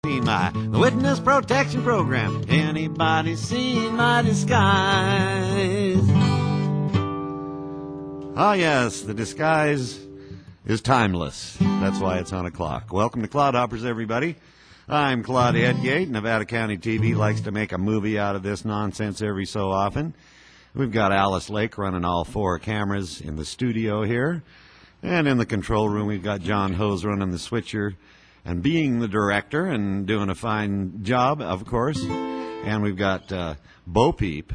the Witness Protection Program. Anybody seen my disguise? Ah, yes, the disguise is timeless. That's why it's on a clock. Welcome to Clodhoppers, everybody. I'm Clod Headgate. Nevada County TV likes to make a movie out of this nonsense every so often. We've got Alice Lake running all four cameras in the studio here. And in the control room, we've got John Hose running the switcher and being the director and doing a fine job, of course. And we've got Bo Peep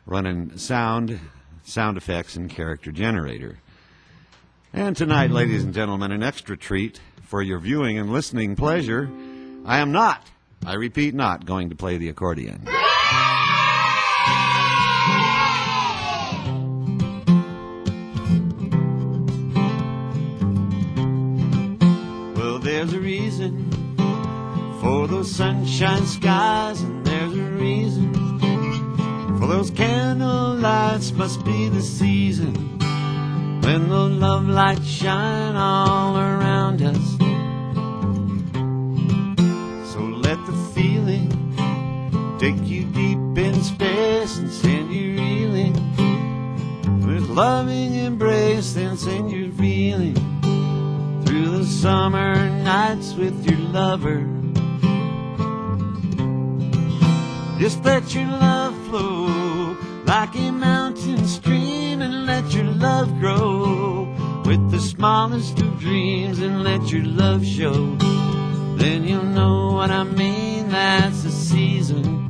running sound effects, and character generator. And tonight, ladies and gentlemen, an extra treat for your viewing and listening pleasure. I am not, I repeat, not going to play the accordion. Well, there's a reason for those sunshine skies, and there's a reason for those candle lights. Must be the season when the love lights shine all around us. So let the feeling take you deep in space and send you reeling. With loving embrace, then send you reeling through the summer nights with your lover. Just let your love flow like a mountain stream, and let your love grow with the smallest of dreams, and let your love show. Then you'll know what I mean, that's the season.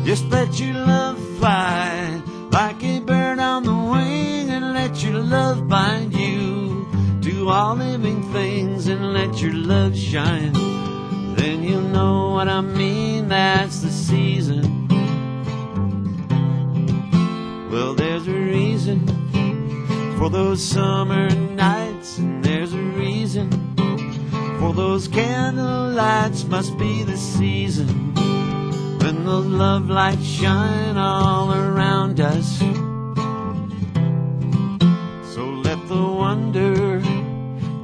Just let your love fly like a bird on the wing, and let your love bind you to all living things, and let your love shine. Then you'll know what I mean, that's the season. Well, there's a reason for those summer nights, and there's a reason for those candle lights. Must be the season when the love lights shine all around us. So let the wonder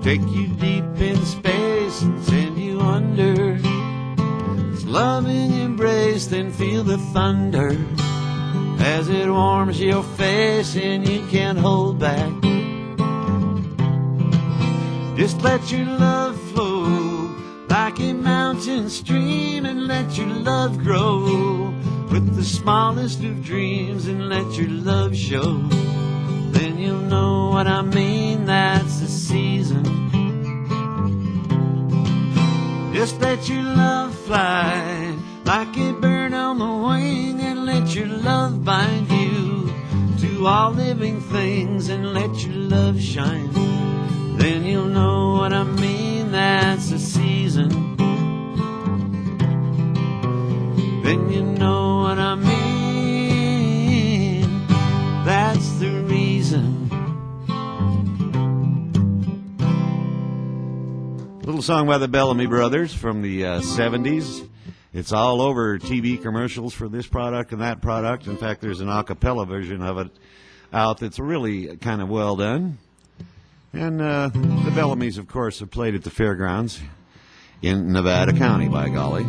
take you deep in space and send you under its loving embrace. Then feel the thunder as it warms your face, and you can't hold back. Just let your love flow like a mountain stream, and let your love grow with the smallest of dreams, and let your love show. Then you'll know what I mean, that's the season. Just let your love fly like a bird on the wing, and let your love bind you to all living things, and let your love shine. Then you'll know what I mean, that's the season. Then you know what I mean, that's the reason. Little song by the Bellamy Brothers from the 70s. It's all over TV commercials for this product and that product. In fact, there's an a cappella version of it out that's really kind of well done. And the Bellamys, of course, have played at the fairgrounds in Nevada County, by golly.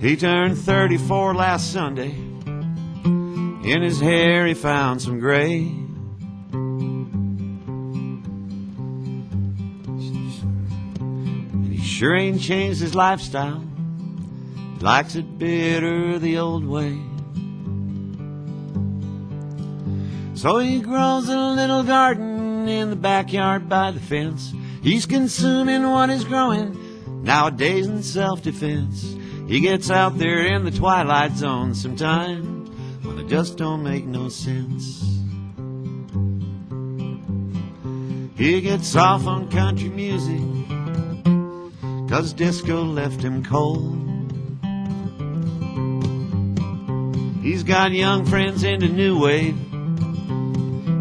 He turned 34 last Sunday. In his hair he found some gray. And he sure ain't changed his lifestyle. Likes it bitter the old way. So he grows a little garden in the backyard by the fence. He's consuming what is growing nowadays in self-defense. He gets out there in the twilight zone sometimes when it just don't make no sense. He gets off on country music 'cause disco left him cold. He's got young friends into new wave,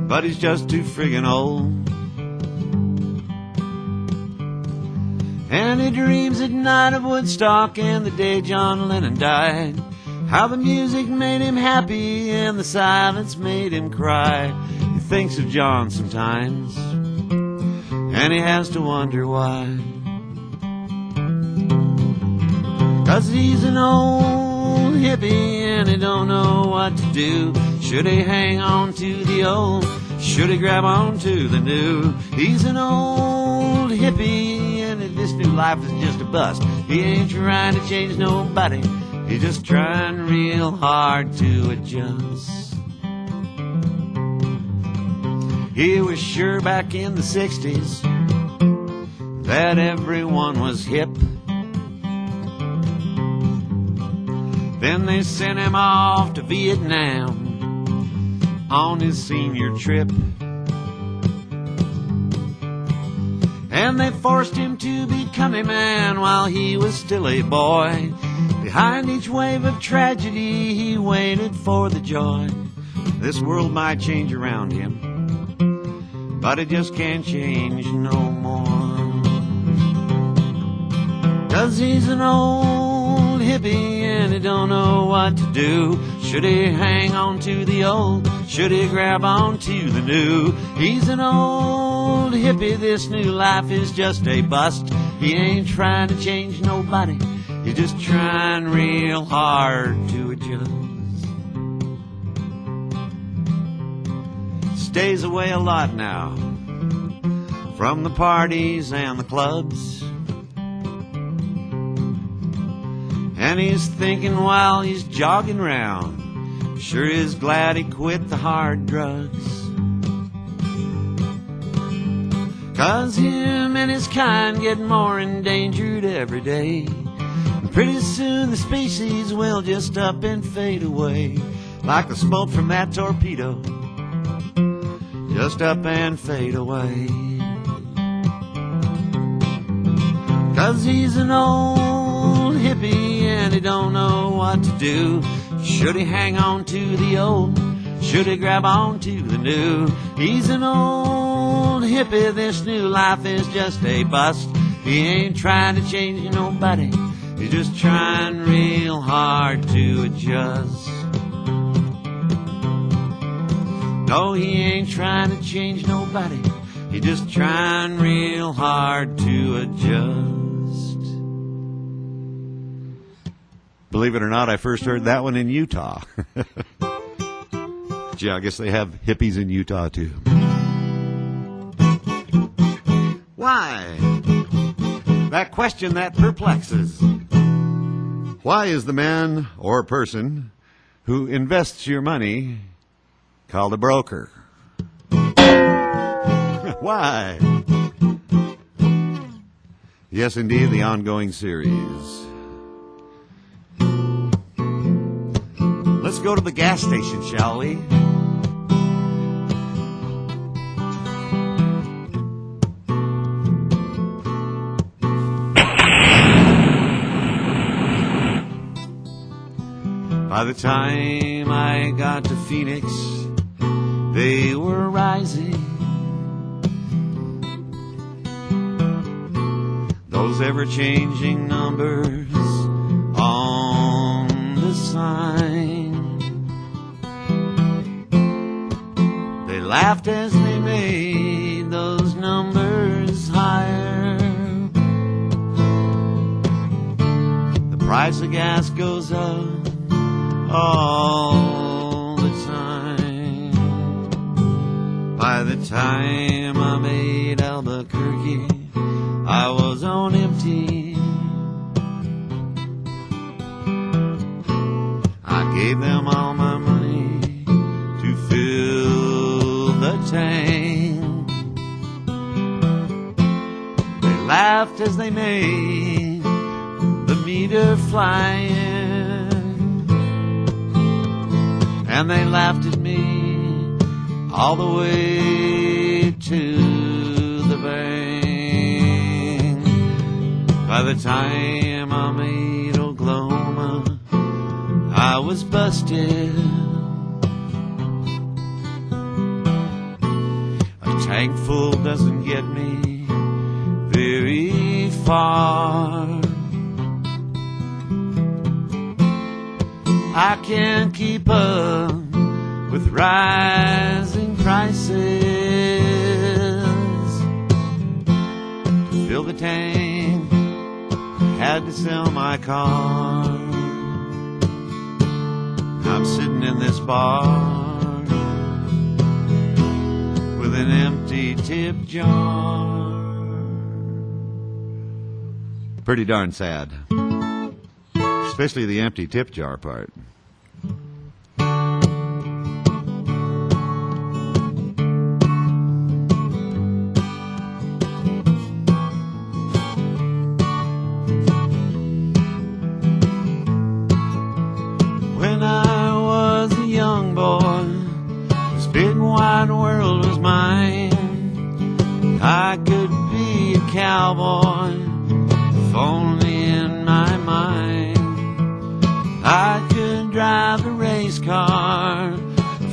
but he's just too friggin' old. And he dreams at night of Woodstock and the day John Lennon died. How the music made him happy and the silence made him cry. He thinks of John sometimes, and he has to wonder why. 'cause he's an old hippie and he don't know what to do. Should he hang on to the old? Should he grab on to the new? He's an old hippie and this new life is just a bust. He ain't trying to change nobody, he's just trying real hard to adjust. He was sure back in the 60s that everyone was hip. Then they sent him off to Vietnam on his senior trip. And they forced him to become a man while he was still a boy. Behind each wave of tragedy he waited for the joy. This world might change around him, but it just can't change no more. 'Cause he's an old hippie and he don't know what to do. Should he hang on to the old? Should he grab on to the new? He's an old hippie, this new life is just a bust. He ain't trying to change nobody, he's just trying real hard to adjust. Stays away a lot now from the parties and the clubs. And he's thinking while he's jogging round, sure is glad he quit the hard drugs. 'Cause him and his kind get more endangered every day. And pretty soon the species will just up and fade away, like the smoke from that torpedo, just up and fade away. 'Cause he's an old hippie and he don't know what to do. Should he hang on to the old? Should he grab on to the new? He's an old hippie, this new life is just a bust. He ain't trying to change nobody, he's just trying real hard to adjust. No, he ain't trying to change nobody, he's just trying real hard to adjust. Believe it or not, I first heard that one in Utah. Gee, I guess they have hippies in Utah too. Why? That question that perplexes. Why is the man or person who invests your money called a broker? Why? Yes, indeed, the ongoing series. Let's go to the gas station, shall we? By the time I got to Phoenix, they were rising. Those ever-changing numbers on the sign. They laughed as they made those numbers higher. The price of gas goes up all the time. By the time I made Albuquerque, I was on empty. I gave them all my money to fill the tank. They laughed as they made the meter flying. And they laughed at me all the way to the bank. By the time I made Oklahoma, I was busted. A tank full doesn't get me very far. I can't keep up with rising prices. To fill the tank, I had had to sell my car. I'm sitting in this bar with an empty tip jar. Pretty darn sad, especially the empty tip jar part. When I was a young boy, this big wide world was mine. I could be a cowboy if only in my mind. I could drive a race car,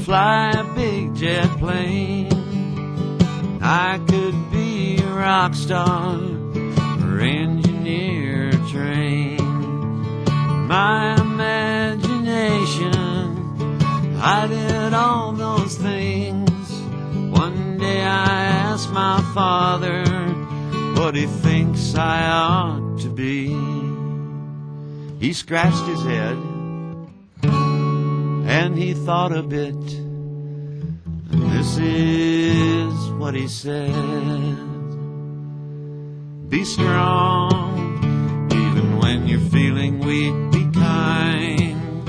fly a big jet plane. I could be a rock star or engineer a train. My imagination, I did all those things. One day I asked my father what he thinks I ought to be. He scratched his head and he thought a bit, and this is what he said: be strong even when you're feeling weak. Be kind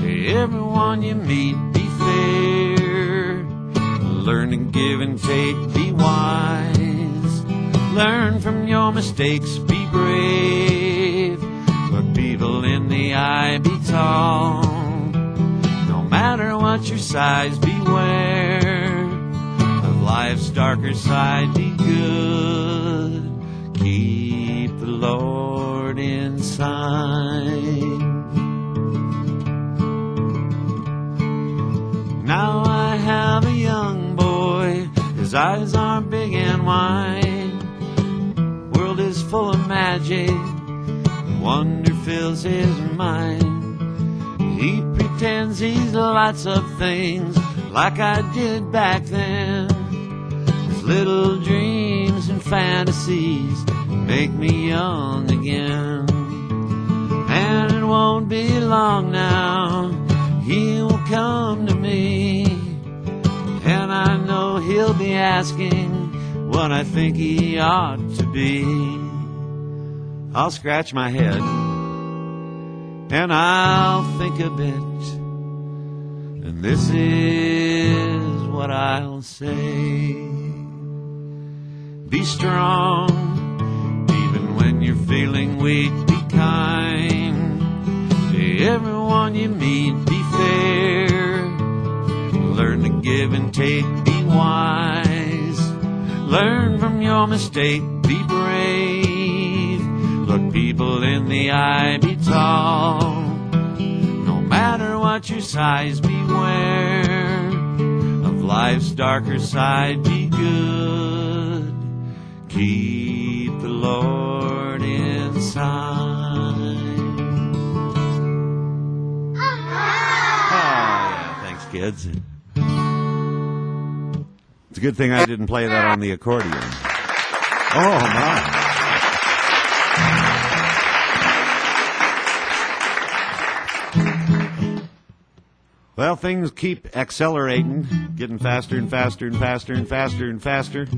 to everyone you meet. Be fair, learn to give and take. Be wise, learn from your mistakes. Be brave, look people in the eye. Be tall, no matter what your size. Beware of life's darker side. Be good, keep the Lord inside. Now I have a young boy, his eyes are big and wide. World is full of magic, wonder fills his mind. He pretends he's lots of things like I did back then. His little dreams and fantasies make me young again. And it won't be long now, he will come to me, and I know he'll be asking what I think he ought to be. I'll scratch my head and I'll think a bit, and this is what I'll say: be strong even when you're feeling weak. Be kind to everyone you meet. Be fair, learn to give and take. Be wise, learn from your mistake. Be brave, look people in the eye. Be tall, no matter what your size. Beware of life's darker side. Be good, keep the Lord inside. Ah, thanks, kids. It's a good thing I didn't play that on the accordion. Oh, my. Well, things keep accelerating, getting faster and faster and faster and faster and faster.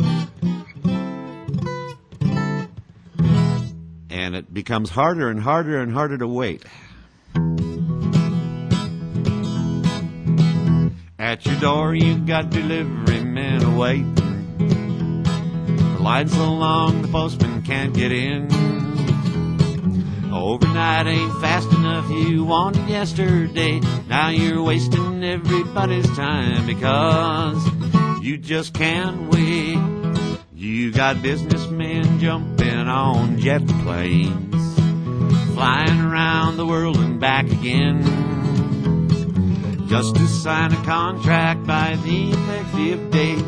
And it becomes harder and harder and harder to wait. At your door you've got delivery men waiting. The line's so long the postman can't get in. Overnight ain't fast enough, you wanted yesterday. Now you're wasting everybody's time because you just can't wait. You got businessmen jumping on jet planes, flying around the world and back again, just to sign a contract by the effective date.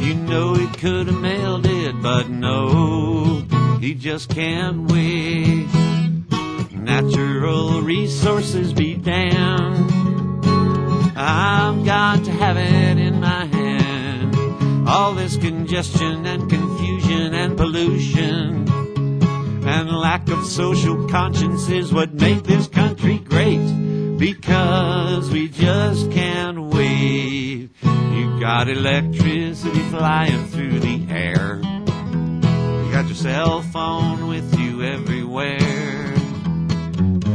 You know he could have mailed it, but no, he just can't wait. Natural resources be damned, I've got to have it in my hand. All this congestion and confusion and pollution, and and lack of social conscience is what made this country great, because we just can't wait. You got electricity flying through the air, you got your cell phone with you everywhere,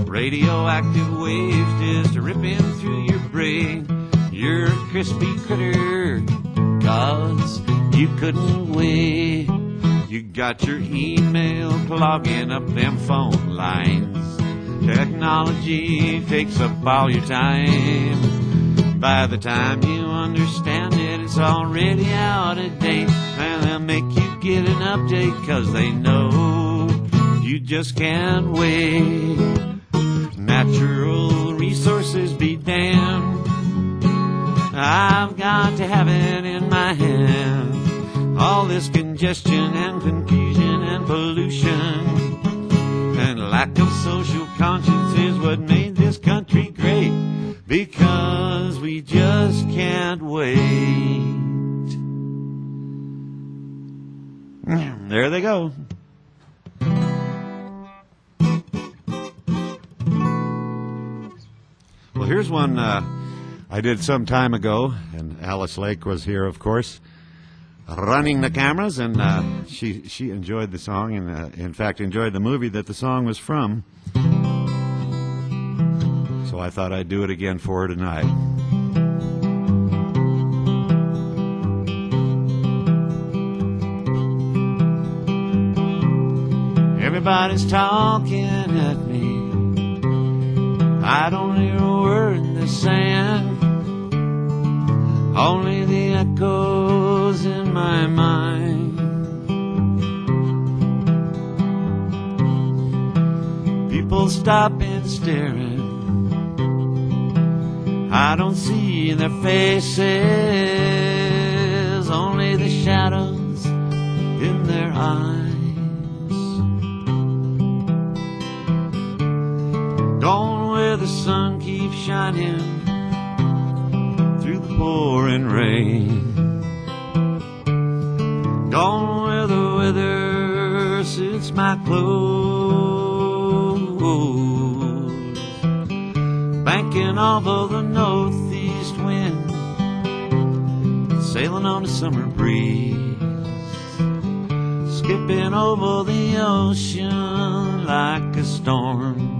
radioactive waves just ripping through your brain. You're a crispy critter, 'cause you couldn't wait. You got your email clogging up them phone lines. Technology takes up all your time. By the time you understand it, it's already out of date. And they'll make you get an update, 'cause they know you just can't wait. Natural resources be damned, I've got to have it in my hand. All this congestion and confusion and pollution and lack of social conscience is what made this country great, because we just can't wait. There they go. Well, here's one I did some time ago, and Alice Lake was here, of course, running the cameras, and she enjoyed the song, and in fact enjoyed the movie that the song was from. So I thought I'd do it again for her tonight. Everybody's talking at me, I don't hear a word they're saying, only the echoes in my mind. People stopping staring, I don't see their faces, only the shadows in their eyes. Going where the sun keeps shining through the pouring rain, gone where the weather suits my clothes, banking off of the northeast wind, sailing on a summer breeze, skipping over the ocean like a storm.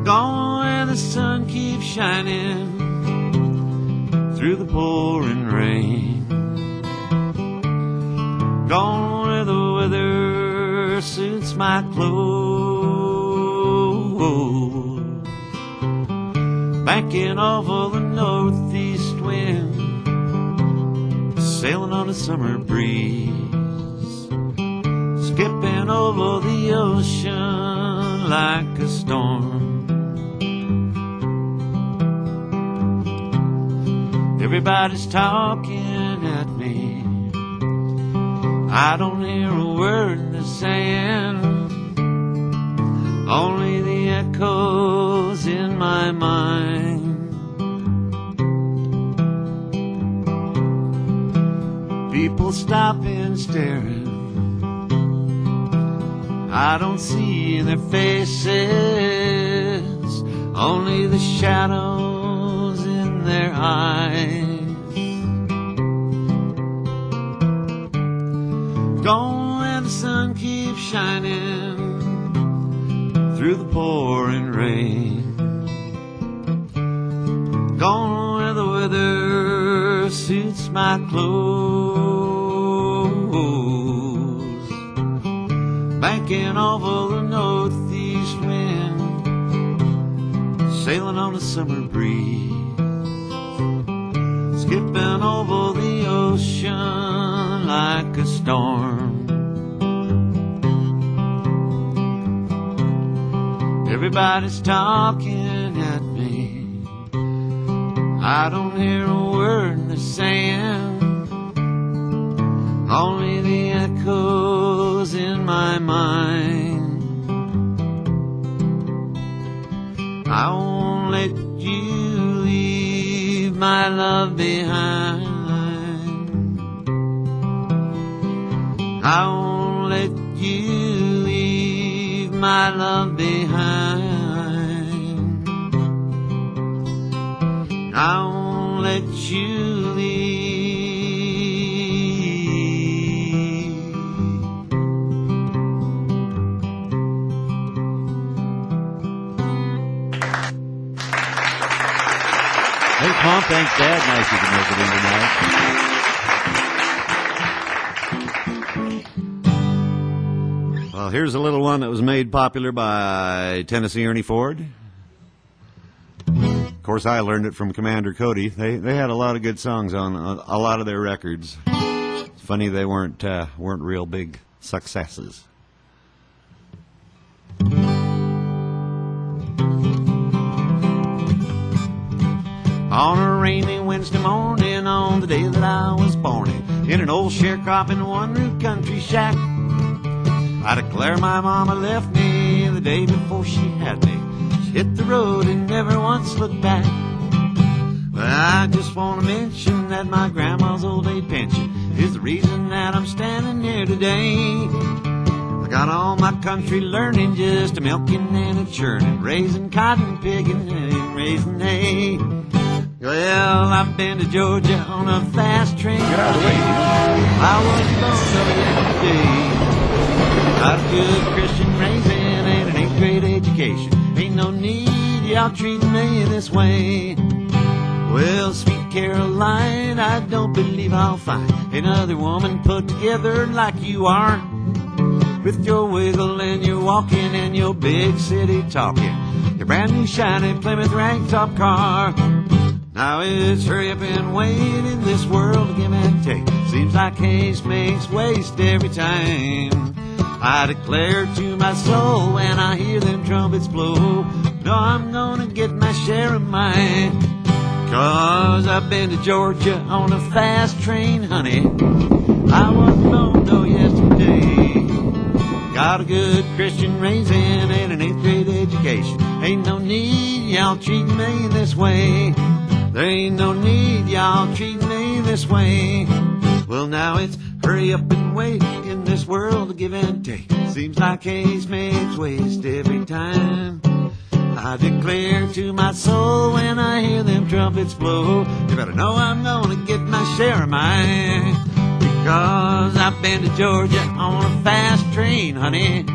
Gone where the sun keeps shining through the pouring rain, gone where the weather suits my clothes, banking off of the northeast wind, sailing on a summer breeze, skipping over the ocean like a storm. Everybody's talking at me, I don't hear a word they're saying, only the echoes in my mind. People stopping staring, I don't see their faces, only the shadows in their eyes. Gone where the sun keeps shining through the pouring rain, gone where the weather suits my clothes, banking over the northeast wind, sailing on a summer breeze, skipping over the ocean like a storm. Everybody's talking at me, I don't hear a word they're saying, only the echoes in my mind. I won't let you leave my love behind. I won't let you leave my love behind. I won't let you leave. Hey, Mom, thanks, Dad. Nice you can make it in tonight. Well, here's a little one that was made popular by Tennessee Ernie Ford. Of course, I learned it from Commander Cody. They had a lot of good songs on a lot of their records. It's funny they weren't real big successes. On a rainy Wednesday morning, on the day that I was born, in an old sharecropping one-room country shack, I declare my mama left me the day before she had me. She hit the road and never once looked back. But I just want to mention that my grandma's old age pension is the reason that I'm standing here today. I got all my country learning, just a milking and a churning, raising cotton, pigging, and raising hay. Well, I've been to Georgia on a fast train. Get out of the way. I wasn't born yesterday. Got a good Christian raising and an 8th grade education. Ain't no need y'all treating me this way. Well, sweet Caroline, I don't believe I'll find another woman put together like you are. With your wiggle and your walking and your big city talking, your brand new shiny Plymouth ragtop car. Now it's hurry up and wait in this world of give and take. Seems like haste makes waste every time. I declare to my soul when I hear them trumpets blow, no, I'm gonna get my share of mine. 'Cause I've been to Georgia on a fast train, honey. I wasn't born no yesterday. Got a good Christian raising and an 8th grade education. Ain't no need y'all treating me this way. There ain't no need y'all treat me this way. Well, now it's hurry up and wait in this world of give and take. Seems like haste makes waste every time. I declare to my soul when I hear them trumpets blow, you better know I'm gonna get my share of mine. Because I've been to Georgia on a fast train, honey.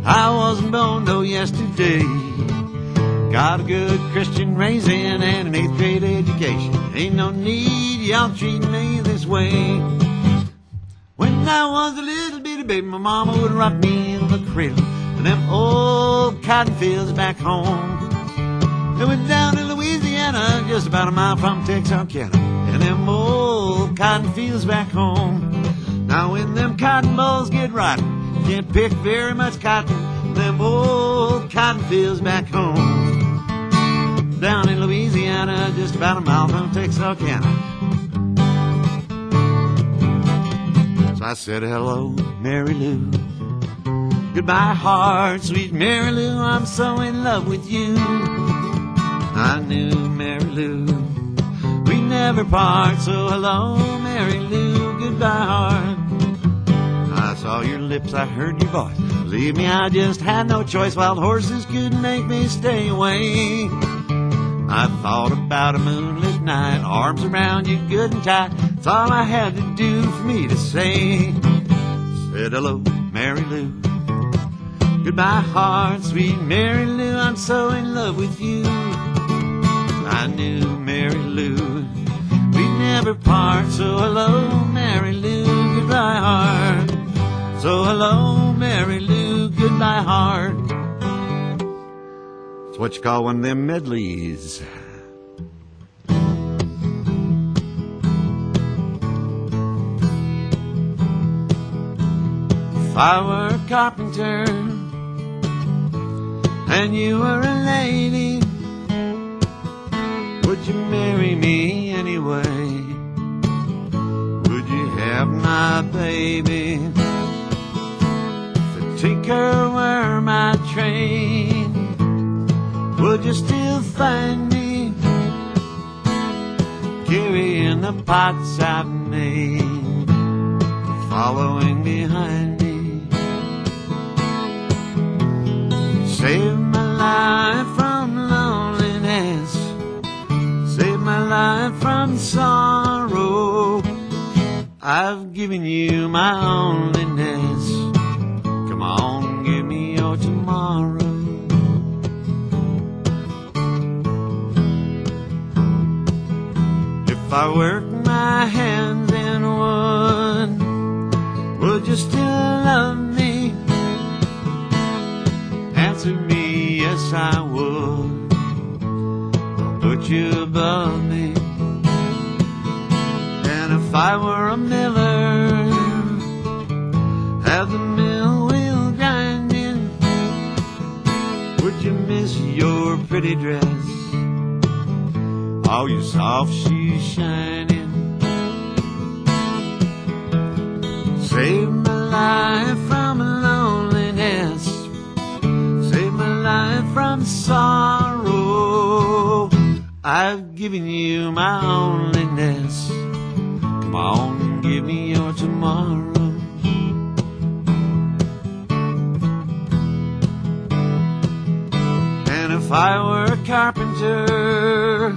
I wasn't born no yesterday. Got a good Christian raising and an 8th grade education. Ain't no need y'all treating me this way. When I was a little bitty baby, my mama would rock me in the cradle in them old cotton fields back home. They went down in Louisiana, just about a mile from Texarkana, in them old cotton fields back home. Now when them cotton balls get rotten, can't pick very much cotton, them old cotton fields back home. Down in Louisiana, just about a mile from Texarkana. So I said, hello, Mary Lou. Goodbye, heart, sweet Mary Lou, I'm so in love with you. I knew Mary Lou, we never part, so hello, Mary Lou, goodbye, heart. I saw your lips, I heard your voice. Believe me, I just had no choice. Wild horses couldn't make me stay away. I thought about a moonlit night, arms around you good and tight. It's all I had to do for me to say. Said hello, Mary Lou. Goodbye, heart, sweet Mary Lou, I'm so in love with you. I knew Mary Lou, we'd never part, so hello, Mary Lou, goodbye, heart. So hello, Mary Lou, goodbye, heart. It's what you call one of them medleys. If I were a carpenter and you were a lady, would you marry me anyway? Would you have my baby. If the tinker were my train, would you still find me carrying the pots I've made, following behind me? Save my life from loneliness, save my life from sorrow. I've given you my loneliness. Come on, give me your tomorrow. If I work my hands in wood, would you still love me? Answer me, yes I would. I'll put you above me. And if I were a miller, have the mill wheel grinding, would you miss your pretty dress, all your soft shoes shining? Save my life from loneliness, save my life from sorrow. I've given you my loneliness. Come on, give me your tomorrow. And if I were a carpenter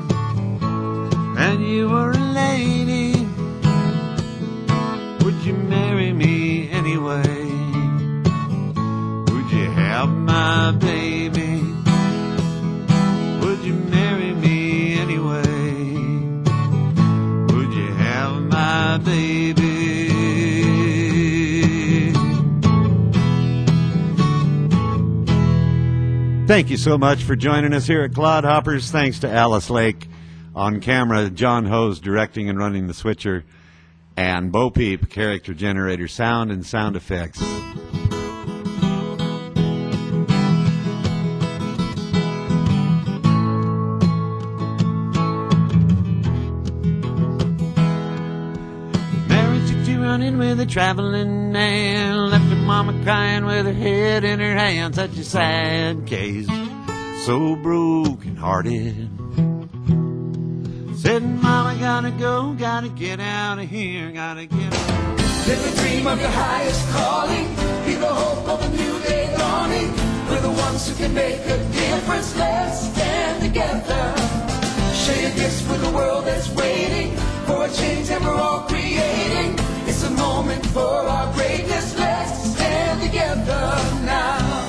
and you were a lady, would you marry me anyway? Would you have my baby? Would you marry me anyway? Would you have my baby? Thank you so much for joining us here at Clodhoppers. Thanks to Alice Lake on camera, John Hose directing and running the switcher, and Bo Peep, character generator, sound and sound effects. Mary took to running with a traveling man, left her mama crying with her head in her hands. Such a sad case, so broken hearted. Said, Mama, gotta go, gotta get out of here, gotta get out. Live the dream of your highest calling, be the hope of a new day dawning. We're the ones who can make a difference, let's stand together. Share your gifts with the world that's waiting for a change that we're all creating. It's a moment for our greatness, let's stand together now.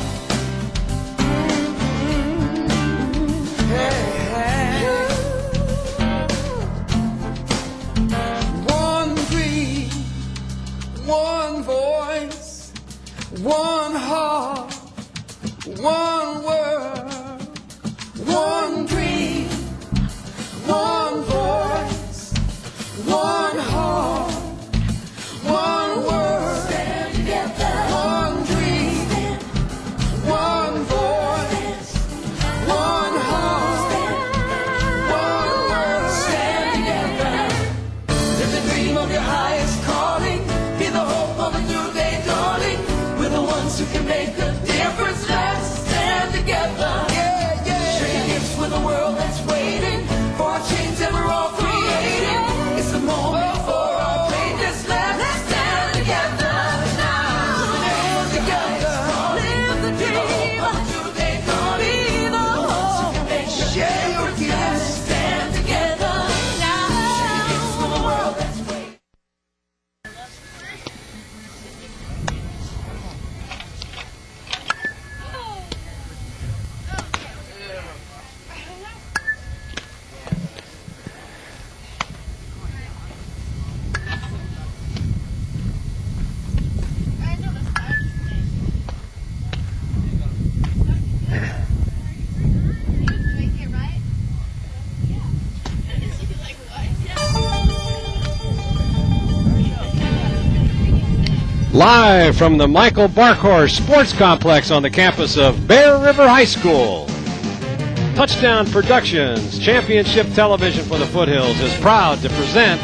Hey. One voice, one heart, one word, one dream, one voice, one heart, one word, stand together, one dream, one voice, one heart, one word, stand together. Live the dream of your highest calling, be the hope of a new day dawning. We're the ones who can make a difference, let's stand together. Yeah, yeah. Share your gifts with the world that's waiting for a change that we're all creating. It's the moment for our greatness, let's stand together now. Stand together, live the dream of a new day dawning. Be the ones who can make a difference, let's stand together now. Share your gifts with the world that's waiting. Live from the Michael Barkhorse Sports Complex on the campus of Bear River High School. Touchdown Productions, Championship Television for the Foothills, is proud to present